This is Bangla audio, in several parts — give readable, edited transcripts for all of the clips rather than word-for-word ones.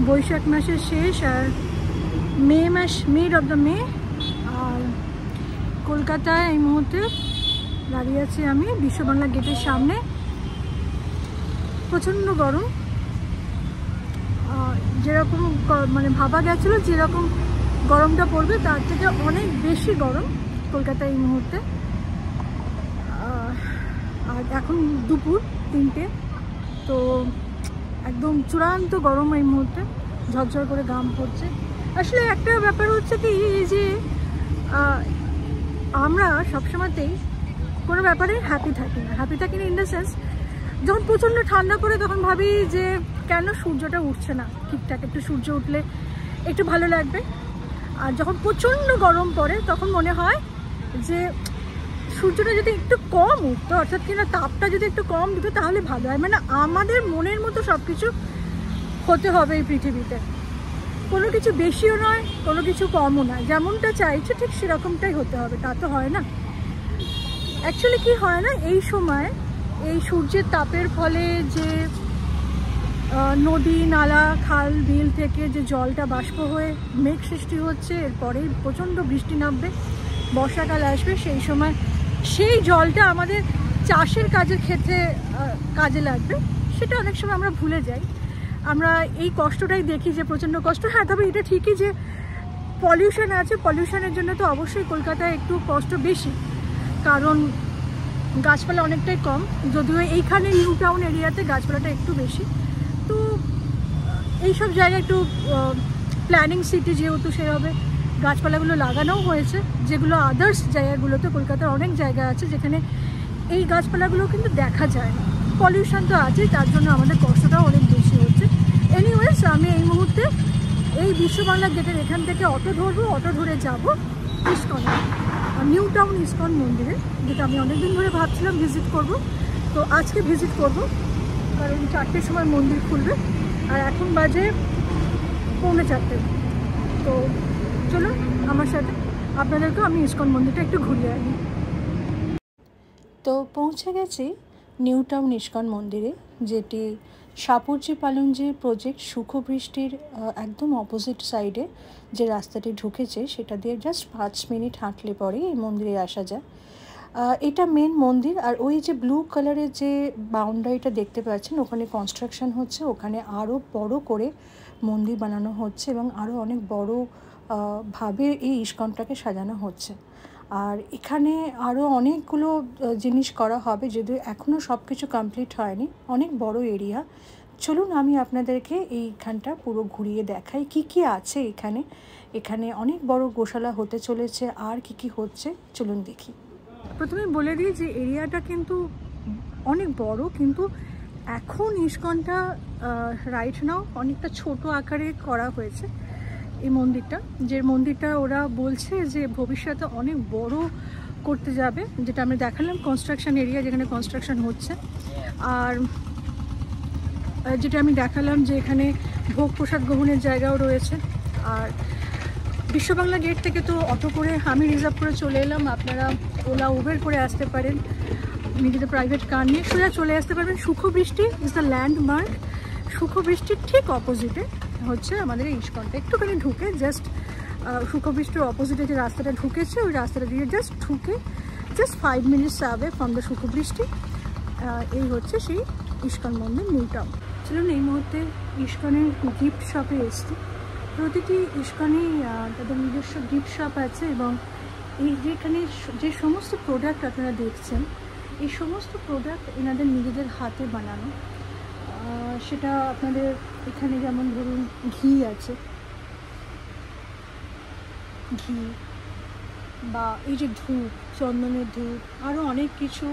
বৈশাখ মাসের শেষ আর মে মাস, মিড অফ দ্য মে। আর কলকাতায় এই মুহূর্তে দাঁড়িয়ে আছি আমি বিশ্ব বাংলা গেটের সামনে। প্রচণ্ড গরম, যেরকম মানে ভাবা গেছিলো যেরকম গরমটা পড়বে তার থেকে অনেক বেশি গরম কলকাতায় এই মুহূর্তে। আর এখন দুপুর 3টে, তো একদম চূড়ান্ত গরম এই মুহূর্তে, ঝরঝর করে ঘাম পড়ছে। আসলে একটা ব্যাপার হচ্ছে কি, এই যে আমরা সবসময়তেই কোনো ব্যাপারে হ্যাপি থাকি না ইন দ্য সেন্স, যখন প্রচণ্ড ঠান্ডা পড়ে তখন ভাবি যে কেন সূর্যটা উঠছে না ঠিকঠাক, একটু সূর্য উঠলে একটু ভালো লাগবে। আর যখন প্রচণ্ড গরম পড়ে তখন মনে হয় যে সূর্যটা যদি একটু কম উঠতো, অর্থাৎ কিনা তাপটা যদি একটু কম দিত তাহলে ভালো হয়। মানে আমাদের মনের মতো সব কিছু হতে হবে এই পৃথিবীতে, কোনো কিছু বেশিও নয়, কোনো কিছু কমও নয়, যেমনটা চাইছে ঠিক সেরকমটাই হতে হবে, তা তো হয় না। অ্যাকচুয়ালি কি হয় না, এই সময় এই সূর্যের তাপের ফলে যে নদী নালা খাল বিল থেকে যে জলটা বাষ্প হয়ে মেঘ সৃষ্টি হচ্ছে, এরপরেই প্রচণ্ড বৃষ্টি নামবে, বর্ষাকাল আসবে, সেই সময় সেই জলটা আমাদের চাষের কাজের ক্ষেত্রে কাজে লাগবে। সেটা অনেক সময় আমরা ভুলে যাই, আমরা এই কষ্টটাই দেখি যে প্রচণ্ড কষ্ট। হ্যাঁ, তবে এটা ঠিকই যে পলিউশন আছে, পলিউশনের জন্য তো অবশ্যই কলকাতায় একটু কষ্ট বেশি, কারণ গাছপালা অনেকটাই কম, যদিও এইখানে নিউ টাউন এরিয়াতে গাছপালাটা একটু বেশি। তো এইসব জায়গায় একটু প্ল্যানিং সিটি যেহেতু, সেভাবে গাছপালাগুলো লাগানোও হয়েছে, যেগুলো আদার্স জায়গাগুলোতে কলকাতার অনেক জায়গা আছে যেখানে এই গাছপালাগুলো কিন্তু দেখা যায় না। পলিউশন তো আছেই, তার জন্য আমাদের কষ্টটাও অনেক বেশি হচ্ছে। এনিওয়েজ, আমি এই মুহূর্তে এই বিশ্ব বাংলা গেটের এখান থেকে অটো ধরবো, অটো ধরে যাব ইস্কন, নিউ টাউন ইস্কন মন্দিরে, যেটা আমি অনেকদিন ধরে ভাবছিলাম ভিজিট করব। তো আজকে ভিজিট করব, কারণ 4টের সময় মন্দির খুলবে আর এখন বাজে 3:45। তো চলুন আমার সাথে, আপনাদেরকেও আমি ইস্কন মন্দিরটা একটু ঘুরিয়ে আনি। তো পৌঁছে গেছি নিউ টাউন ইস্কন মন্দিরে, যেটি সাপুরজি পালনজি প্রজেক্ট সুখবৃষ্টির একদম অপোজিট সাইডে যে রাস্তাটি ঢুকেছে সেটা দিয়ে জাস্ট 5 মিনিট হাঁটলে পরে এই মন্দিরে আসা যায়। এটা মেন মন্দির। আর ওই যে ব্লু কালারের যে বাউন্ডারিটা দেখতে পাচ্ছেন, ওখানে কনস্ট্রাকশন হচ্ছে, ওখানে আরও বড় করে মন্দির বানানো হচ্ছে এবং আরও অনেক বড় ভাবে এই ইস্কনটাকে সাজানো হচ্ছে। আর এখানে আরও অনেকগুলো জিনিস করা হবে, যদিও এখনও সব কিছু কমপ্লিট হয়নি, অনেক বড় এরিয়া। চলুন আমি আপনাদেরকে এইখানটা পুরো ঘুরিয়ে দেখাই কি কি আছে এখানে। এখানে অনেক বড় গোশালা হতে চলেছে, আর কি কি হচ্ছে চলুন দেখি। প্রথমে বলে দিই যে এরিয়াটা কিন্তু অনেক বড়, কিন্তু এখন ইস্কনটা রাইট নাও অনেকটা ছোট আকারে করা হয়েছে এই মন্দিরটা, যে মন্দিরটা ওরা বলছে যে ভবিষ্যতে অনেক বড় করতে যাবে, যেটা আমি দেখালাম কনস্ট্রাকশন এরিয়া যেখানে কনস্ট্রাকশন হচ্ছে। আর যেটা আমি দেখালাম যে এখানে ভোগ প্রসাদ গ্রহণের জায়গাও রয়েছে। আর বিশ্ব বাংলা গেট থেকে তো অটো করে আমি রিজার্ভ করে চলে এলাম, আপনারা ওলা উবের করে আসতে পারেন, নিজেদের প্রাইভেট কার নিয়ে সোজা চলে আসতে পারবেন। সুখবৃষ্টি ইজ দ্য ল্যান্ডমার্ক, সুখবৃষ্টির ঠিক অপোজিটে হচ্ছে আমাদের এই ইস্কনটা। একটুখানি ঢুকে জাস্ট সুখবৃষ্টির অপোজিটে যে রাস্তাটা ঢুকেছে, ওই রাস্তাটা দিয়ে জাস্ট ঢুকে just 5 minutes away from the Sukhbrishti. এই হচ্ছে সেই ইস্কন মন্দির নিউ টাউন। চলুন এই মুহূর্তে ইস্কনের গিফট শপে এসছি। প্রতিটি ইস্কনেই তাদের নিজস্ব গিফট শপ আছে এবং এই যেখানে যে সমস্ত প্রোডাক্ট আপনারা দেখছেন, এই সমস্ত প্রোডাক্ট এনাদের নিজেদের হাতে বানানো। সেটা আপনাদের এখানে যেমন ধরুন ঘি আছে, ঘি বা এই যে ধূপ, চন্দনের ধূপ, আরও অনেক কিছু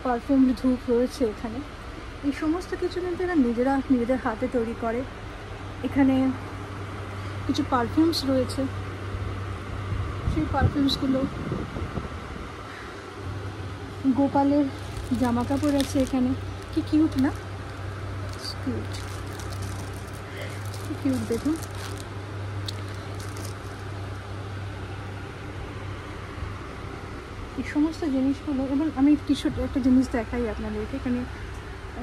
পারফিউম ধূপ রয়েছে এখানে। এই সমস্ত কিছু কিন্তু এরা নিজেদের হাতে তৈরি করে। এখানে কিছু পারফিউমস রয়েছে, সেই পারফিউমসগুলো, গোপালের জামা কাপড় আছে এখানে। কি কিউট না, কিউট, কিউট দেখুন। এই সমস্ত জিনিসগুলো, এবং আমি কিছু একটা জিনিস দেখাই আপনাদেরকে। এখানে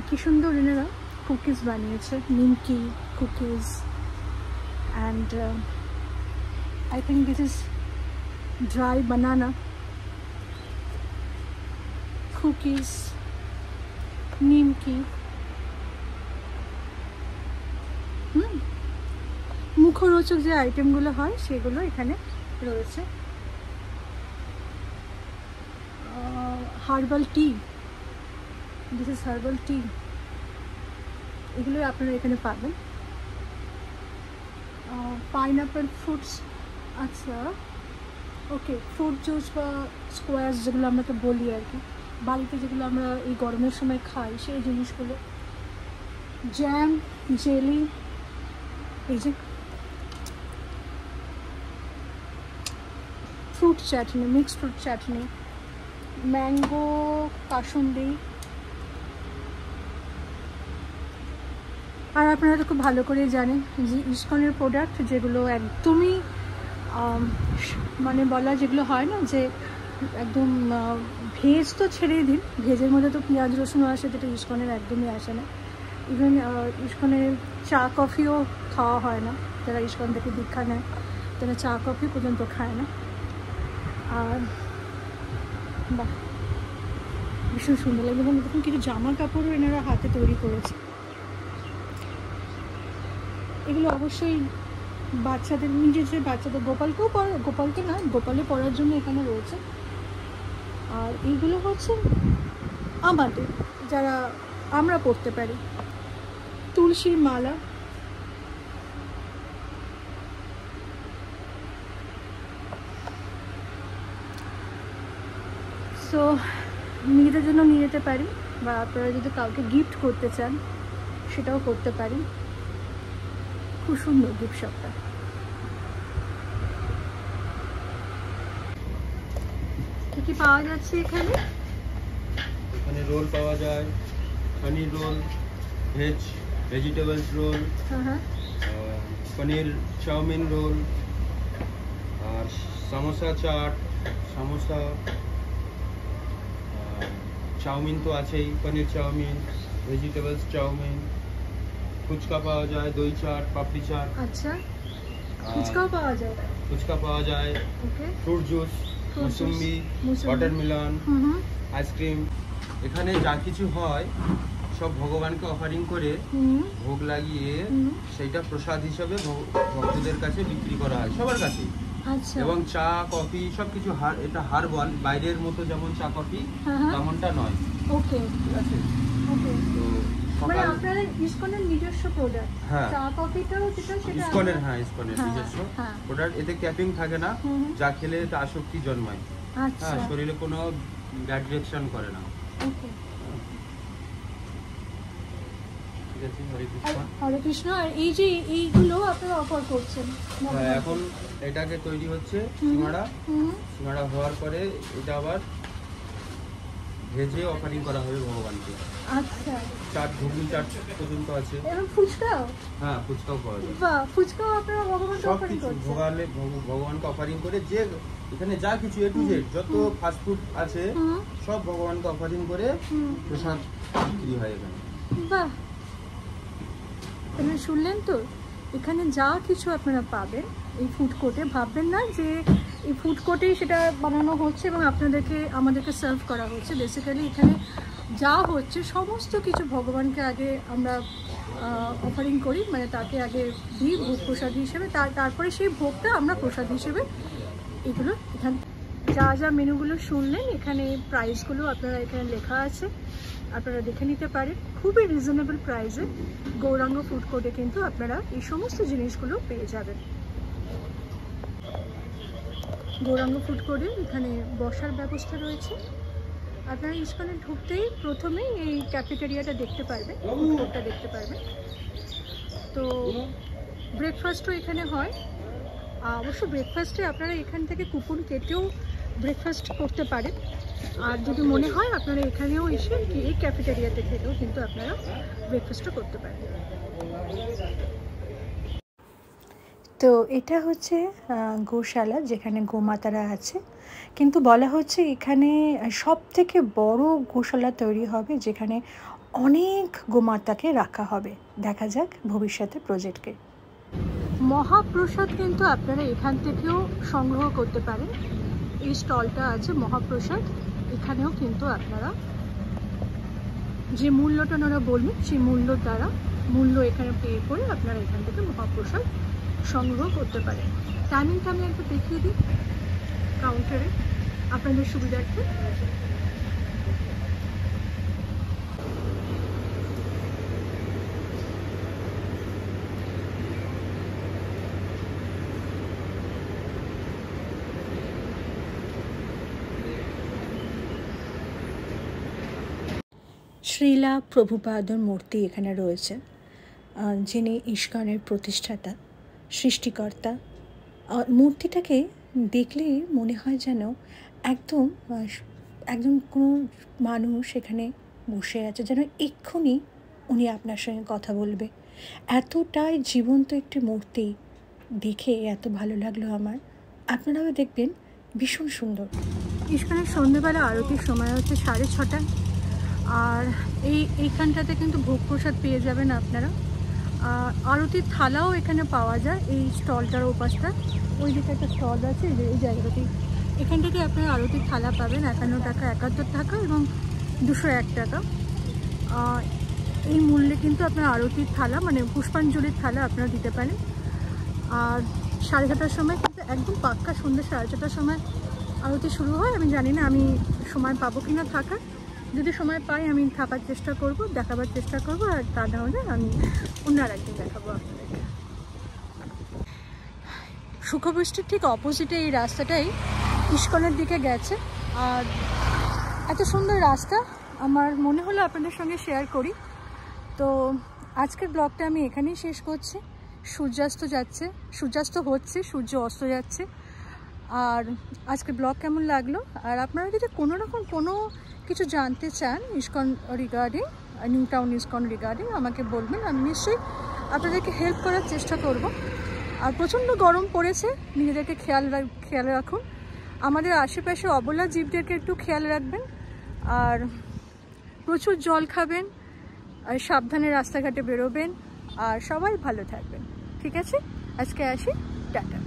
কি সুন্দর এনারা কুকিজ বানিয়েছে, nimki cookies, and I think this is dry banana cookies, nimki. মুখরোচক যে আইটেমগুলো হয় সেগুলো এখানে রয়েছে। Herbal tea, this is herbal tea, এগুলো আপনারা এখানে পাবেন। পাইনঅ্যাপেল ফ্রুটস, আচ্ছা ওকে, ফ্রুট জুস বা স্কোয়াশ যেগুলো আমরা তো বলি আর কি, বাড়িতে যেগুলো আমরা এই গরমের সময় খাই সেই জিনিসগুলো। জ্যাম, জেলি, এই যে ফ্রুট চাটনি, মিক্সড ফ্রুট চাটনি, ম্যাঙ্গো কাসুন্দি। আর আপনারা তো খুব ভালো করে জানেন যে ইসকনের প্রোডাক্ট যেগুলো একদমই মানে বলা যেগুলো হয় না যে একদম ভেজ তো ছেড়েই দিন, ভেজের মধ্যে তো পেঁয়াজ রসুনও আসে, যেটা ইসকনের একদমই আসে না। ইভেন ইসকনের চা কফিও খাওয়া হয় না, যারা ইসকন থেকে দীক্ষা নেয় তারা চা কফি পর্যন্ত খায় না। আর বাহ, ভীষণ সুন্দর লাগে। এবং দেখুন কিছু জামা কাপড়ও এনারা হাতে তৈরি করেছে। এগুলো অবশ্যই বাচ্চাদের, নিজের যে বাচ্চাদের, গোপালকেও গোপালকে না, গোপালে পরার জন্য এখানে রয়েছে। আর এইগুলো হচ্ছে আমাদের, যারা আমরা পরতে পারি, তুলসীর মালা। সো নিজেদের জন্য নিয়ে যেতে পারি, বা আপনারা যদি কাউকে গিফট করতে চান সেটাও করতে পারি। খুব সুন্দর গিফট শপটা। কি কি পাওয়া যাচ্ছে এখানে? এখানে রোল পাওয়া যায়, পনির রোল, ভেজিটেবলস রোল, পনির চাউমিন রোল, আর সামোসা চাট, সামোসা, চাউমিন তো আছেই, পনির চাউমিন, ভেজিটেবলস চাউমিন, ফুচকা পাওয়া যায়, দই চাট, পাপড়ি চাট। আচ্ছা, ফুচকাও পাওয়া যায়? ফুচকা পাওয়া যায়, ওকে, fruit juice, mosambi, watermelon, ice cream. এখানে যা কিছু হয় সব ভগবানকে অফারিং করে ভোগ লাগিয়ে সেইটা প্রসাদ হিসেবে ভক্তদের কাছে বিক্রি করা হয়, সবার কাছে। আচ্ছা, এবং চা কফি সবকিছু এটা হার্বাল, বাইরের মতো যেমন চা কফি তেমনটা নয়। ওকে, ঠিক আছে। ওকে, তো মানে আপনাদের ইসকনের নিজস্ব প্রোডাক্ট, চা কফিটাও যেটা সেটা ইসকনের, ইসকনের নিজস্ব প্রোডাক্ট। এতে ক্যাপিং থাকে না, যা খেলে এটা আসক্তি জন্মায়। আচ্ছা, শরীরে কোনো ব্যাড রিঅ্যাকশন করে না। ওকে, ঠিক আছে। হরে কৃষ্ণ। হরে কৃষ্ণ। আর এই যে এইগুলো আপনারা অফার করছেন? এখন এটাকে তৈরি হচ্ছে সিঙ্গাড়া হওয়ার পরে এটা আবার ভেজে অফারিং করা হবে ভগবানকে। আচ্ছা, চাট, ঘুগনি চাট পর্যন্ত আছে। এবং ফুচকাও? হ্যাঁ, ফুচকাও পাওয়া যায়। বাহ, ফুচকাও আপনারা ভগবানকে অফারিং সবকিছু করছেন? ভগবানকে অফারিং করে, যে এখানে যা কিছু এ টু জেড যত ফাস্ট ফুড আছে সব ভগবানকে অফারিং করে প্রসাদ বিক্রি হয় এখানে। বাহ, আপনারা শুনলেন তো, এখানে যা কিছু আপনারা পাবেন এই ফুড কোর্টে। ভাববেন না যে এই ফুড কোর্টেই সেটা বানানো হচ্ছে এবং আমাদেরকে সার্ভ করা হচ্ছে। বেসিক্যালি এখানে যা হচ্ছে সমস্ত কিছু ভগবানকে আগে আমরা অফারিং করি, মানে তাকে আগে দিই ভোগ প্রসাদ হিসেবে, তারপরে সেই ভোগটা আমরা প্রসাদ হিসেবে এগুলো এখানে যা যা মেনুগুলো শুনলেন, এখানে প্রাইসগুলো আপনারা এখানে লেখা আছে, আপনারা দেখে নিতে পারেন। খুবই রিজনেবল প্রাইসে গৌরাঙ্গ ফুড কোর্টে কিন্তু আপনারা এই সমস্ত জিনিসগুলো পেয়ে যাবেন। গৌরাঙ্গ ফুড কোর্টে এখানে বসার ব্যবস্থা রয়েছে। আপনারা ইসকনে ঢুকতেই প্রথমেই এই ক্যাফেটেরিয়াটা দেখতে পারবেন, ফুড কোর্টটা দেখতে পারবেন। তো ব্রেকফাস্টও এখানে হয়। অবশ্য ব্রেকফাস্টে আপনারা এখান থেকে কুপন কেটেও ব্রেকফাস্ট করতে পারেন। আর যদি মনে হয় আপনারা এখানেও এসে এই ক্যাফেটেরিয়াতে থেকেও কিন্তু আপনারা ব্রেকফাস্টও করতে পারেন। তো এটা হচ্ছে গোশালা, যেখানে গোমাতারা আছে। কিন্তু বলা হচ্ছে এখানে সব থেকে বড় গোশালা তৈরি হবে, যেখানে অনেক গোমাতাকে রাখা হবে। দেখা যাক ভবিষ্যতে প্রজেক্টকে। মহাপ্রসাদ কিন্তু আপনারা এখান থেকেও সংগ্রহ করতে পারেন। এই স্টলটা আছে মহাপ্রসাদ, এখানেও কিন্তু আপনারা যে মূল্যটা ওনারা বলবেন সেই মূল্য এখানে পে করে আপনারা এখান থেকে মহাপ্রসাদ সংগ্রহ করতে পারেন। টাইমিংটা আমি একটু দেখিয়ে দিই কাউন্টারে আপনাদের সুবিধার্থে। শ্রীলা প্রভুপাদর মূর্তি এখানে রয়েছে, যিনি ইস্কনের প্রতিষ্ঠাতা, সৃষ্টিকর্তা। মূর্তিটাকে দেখলেই মনে হয় যেন একদম কোনো মানুষ এখানে বসে আছে, যেন এক্ষুনি উনি আপনার সঙ্গে কথা বলবে। এতটাই জীবন্ত একটি মূর্তি, দেখে এত ভালো লাগলো আমার। আপনারাও দেখবেন, ভীষণ সুন্দর। ইস্কনের সন্ধ্যেবেলা আরতির সময় হচ্ছে 6:30, আর এইখানটাতে কিন্তু ভোগ প্রসাদ পেয়ে যাবেন আপনারা। আরতির থালাও এখানে পাওয়া যায় এই স্টলটার ওপাশটা। ওই দিকে একটা স্টল আছে, এই জায়গাতেই এখানটাতে আপনারা আরতির থালা পাবেন 51 টাকা, 71 টাকা এবং 201 টাকা। এই মূল্যে কিন্তু আপনারা আরতির থালা মানে পুষ্পাঞ্জলির থালা আপনারা দিতে পারেন। আর 7:30টার সময় কিন্তু একদম পাক্কা সন্ধ্যে 4:30টার সময় আরতি শুরু হয়। আমি জানি না আমি সময় পাবো কিনা থাকার, যদি সময় পাই আমি থাকার চেষ্টা করব, দেখাবার চেষ্টা করব, আর তা না হলে আমি অন্য আরেকদিন দেখাবো আপনাদেরকে। সুখবৃষ্টির ঠিক অপোজিটে এই রাস্তাটাই ইস্কনের দিকে গেছে, আর এত সুন্দর রাস্তা আমার মনে হলো আপনাদের সঙ্গে শেয়ার করি। তো আজকের ব্লগটা আমি এখানেই শেষ করছি। সূর্যাস্ত হচ্ছে, সূর্য অস্ত যাচ্ছে। আর আজকের ব্লগ কেমন লাগলো, আর আপনারা যদি কোনো কিছু জানতে চান ISKCON regarding, new town ISKCON regarding, আমাকে বলবেন, আমি নিশ্চয়ই আপনাদেরকে হেল্প করার চেষ্টা করব। আর প্রচণ্ড গরম পড়েছে, নিজেদেরকে খেয়াল রাখুন। আমাদের আশেপাশে অবলা জীবদেরকে একটু খেয়াল রাখবেন, আর প্রচুর জল খাবেন, আর সাবধানে রাস্তাঘাটে বেরোবেন, আর সবাই ভালো থাকবেন। ঠিক আছে, আজকে আসি, টাটা।